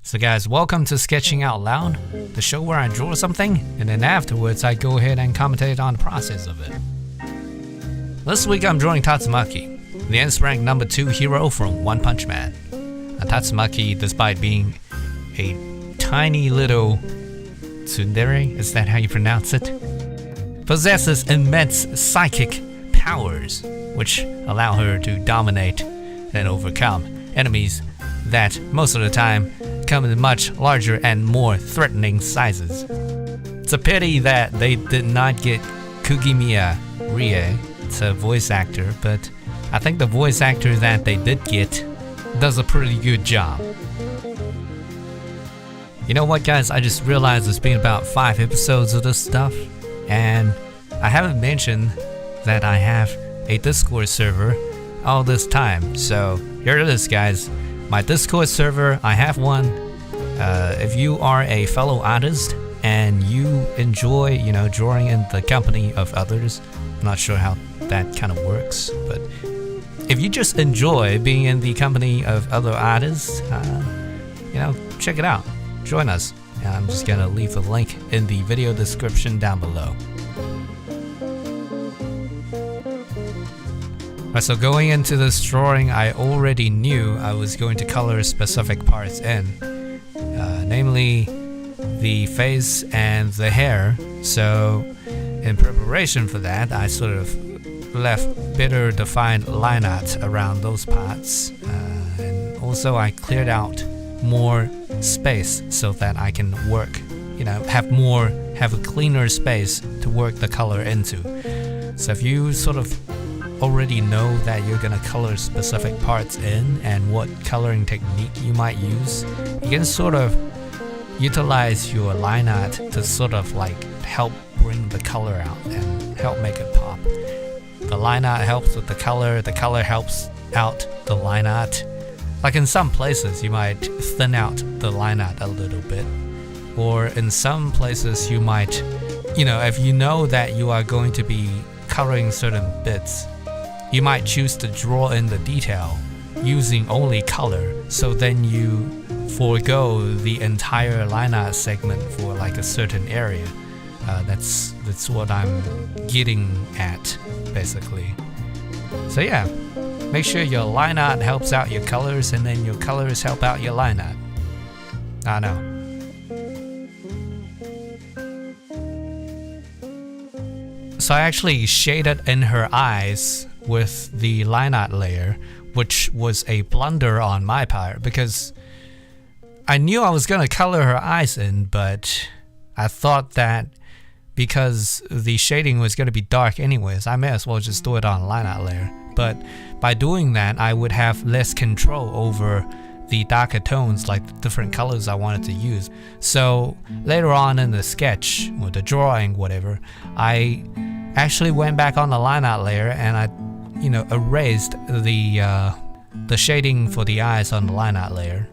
So guys, welcome to Sketching Out Loud, the show where I draw something and then afterwards I go ahead and commentate on the process of it. This week I'm drawing Tatsumaki, the S-rank number 2 hero from One Punch Man. Tatsumaki, despite being a tiny little tsundere, is that how you pronounce it? Possesses immense psychic powers, which allow her to dominate and overcome enemies that most of the time come in much larger and more threatening sizes. It's a pity that they did not get Kugimiya Rie to voice actor, but I think the voice actor that they did get does a pretty good job. You know what, guys? I just realized it's been about 5 episodes of this stuff, and I haven't mentioned that I have a Discord server all this time. So here it is, guys. My Discord server, I have one. If you are a fellow artist and you enjoy, drawing in the company of others, I'm not sure how that kind of works, but if you just enjoy being in the company of other artists, check it out. Join us. I'm just gonna leave the link in the video description down below. Alright, so going into this drawing, I already knew I was going to color specific parts in, namely the face and the hair. So in preparation for that, I sort of left better defined line art around those parts, and also I cleared out more space so that I can work, have a cleaner space to work the color into. So if you sort of already know that you're gonna color specific parts in and what coloring technique you might use, you can sort of utilize your line art to sort of help bring the color out and help make it pop. The line art helps with the color helps out the line art. Like in some places you might thin out the line art a little bit, or in some places you might, if you know that you are going to be coloring certain bits, you might choose to draw in the detail using only color, so then you forego the entire line art segment for a certain area. That's what I'm getting at, basically. So yeah, make sure your line art helps out your colors, and then your colors help out your line art. I know. So I actually shaded in her eyes with the line art layer, which was a blunder on my part because I knew I was gonna color her eyes in, but I thought that because the shading was gonna be dark anyways, I may as well just do it on line art layer. But by doing that, I would have less control over the darker tones, like the different colors I wanted to use. So later on in the sketch or the drawing, whatever, I actually went back on the line art layer and I erased the shading for the eyes on the line art layer.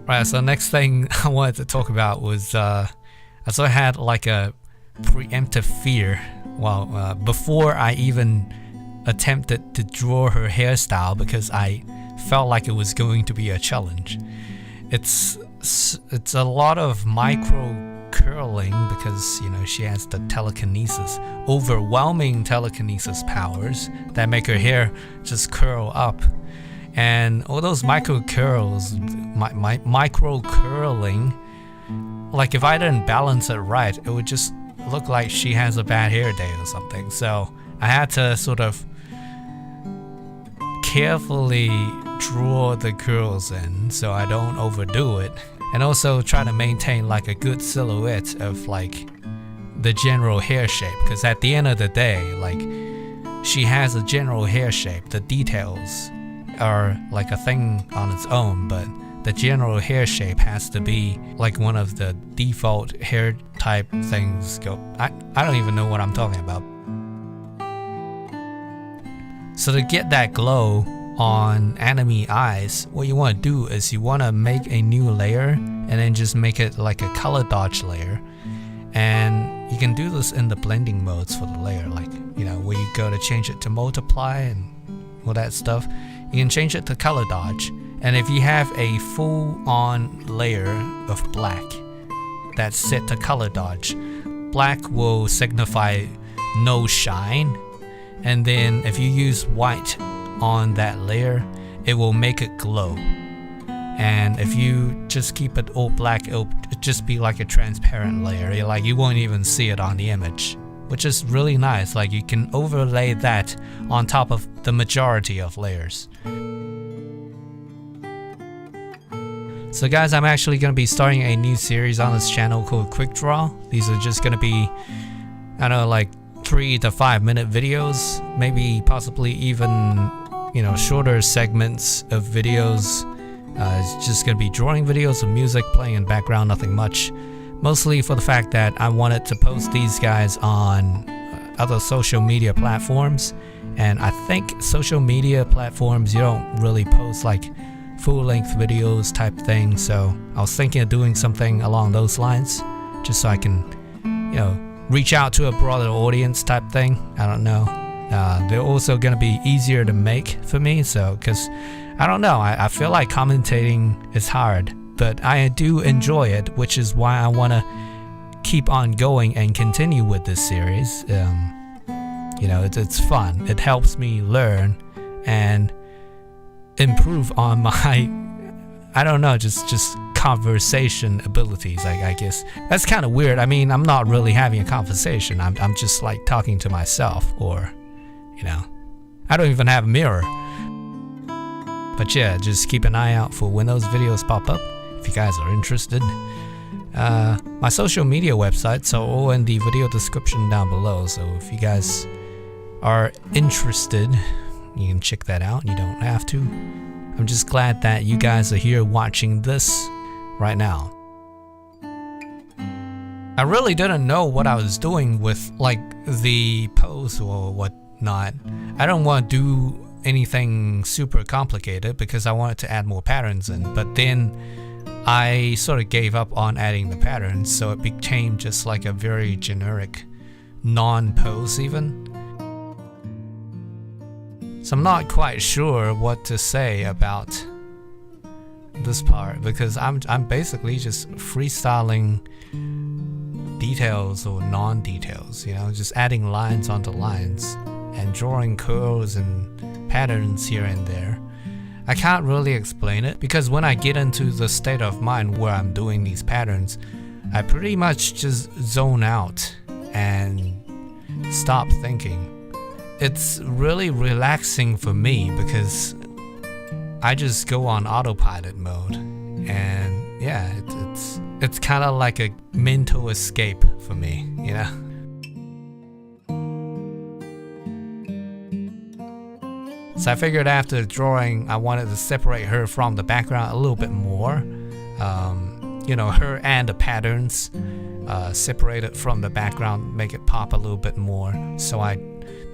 Right, so next thing I wanted to talk about was I sort of had a preemptive fear before I even attempted to draw her hairstyle, because I felt like it was going to be a challenge. It's a lot of micro curling because she has the overwhelming telekinesis powers that make her hair just curl up, and all those micro curls, micro curling, if I didn't balance it right, it would just look like she has a bad hair day or something. So I had to sort of carefully draw the curls in so I don't overdo it, and also try to maintain a good silhouette of the general hair shape, because at the end of the day, she has a general hair shape. The details are a thing on its own, but the general hair shape has to be one of the default hair type things. I don't even know what I'm talking about. So to get that glow on enemy eyes, what you want to do is you want to make a new layer and then just make it like a color dodge layer. And you can do this in the blending modes for the layer, where you go to change it to multiply and all that stuff. You can change it to color dodge, And if you have a full-on layer of black that's set to color dodge, black will signify no shine, and then if you use white on that layer, it will make it glow. And if you just keep it all black, it'll just be like a transparent layer. Like you won't even see it on the image, which is really nice. Like you can overlay that on top of the majority of layers. So guys, I'm actually going to be starting a new series on this channel called Quick Draw. These are just going to be, I don't know, like 3 to 5 minute videos, maybe possibly even, you know, shorter segments of videos. It's just going to be drawing videos of music playing in background, nothing much. Mostly for the fact that I wanted to post these guys on other social media platforms. And I think social media platforms, you don't really post like full-length videos type thing. So I was thinking of doing something along those lines, just so I can, you know, reach out to a broader audience type thing. I don't know. They're also going to be easier to make for me. So, because I don't know, I feel like commentating is hard, but I do enjoy it, which is why I want to keep on going and continue with this series. You know, it's fun. It helps me learn and improve on my, I don't know, just conversation abilities. I guess that's kind of weird. I mean, I'm not really having a conversation. I'm just like talking to myself, or, you know, I don't even have a mirror. But yeah, just keep an eye out for when those videos pop up, if you guys are interested. My social media websites are all in the video description down below, so if you guys are interested, you can check that out. You don't have to. I'm just glad that you guys are here watching this right now. I really didn't know what I was doing with like the pose or whatnot. I don't want to do anything super complicated because I wanted to add more patterns in, but then I sort of gave up on adding the patterns, so it became just like a very generic non-pose even. So I'm not quite sure what to say about this part, because I'm basically just freestyling details or non-details, you know, just adding lines onto lines and drawing curls and patterns here and there. I can't really explain it, because when I get into the state of mind where I'm doing these patterns, I pretty much just zone out and stop thinking. It's really relaxing for me because I just go on autopilot mode, and yeah, it's kind of like a mental escape for me, you know. So I figured after drawing, I wanted to separate her from the background a little bit more. You know, her and the patterns separated from the background, make it pop a little bit more. So I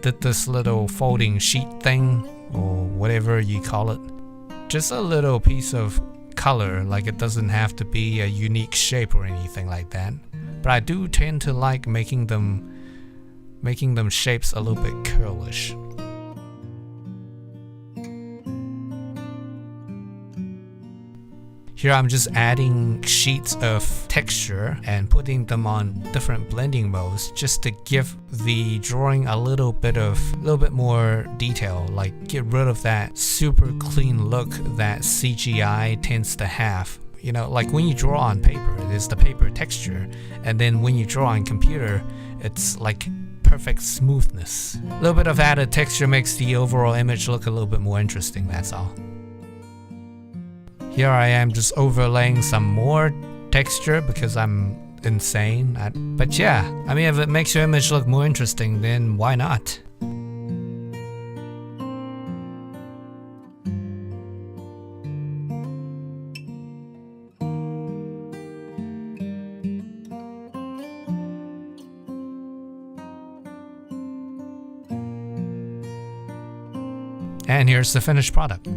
did this little folding sheet thing, or whatever you call it. Just a little piece of color, like it doesn't have to be a unique shape or anything like that. But I do tend to like making them shapes a little bit curlish. Here I'm just adding sheets of texture and putting them on different blending modes just to give the drawing a little bit more detail, like get rid of that super clean look that CGI tends to have. You know, like when you draw on paper, there's the paper texture, and then when you draw on computer, it's like perfect smoothness. A little bit of added texture makes the overall image look a little bit more interesting, that's all. Here I am just overlaying some more texture because I'm insane. But yeah, I mean, if it makes your image look more interesting, then why not? And here's the finished product.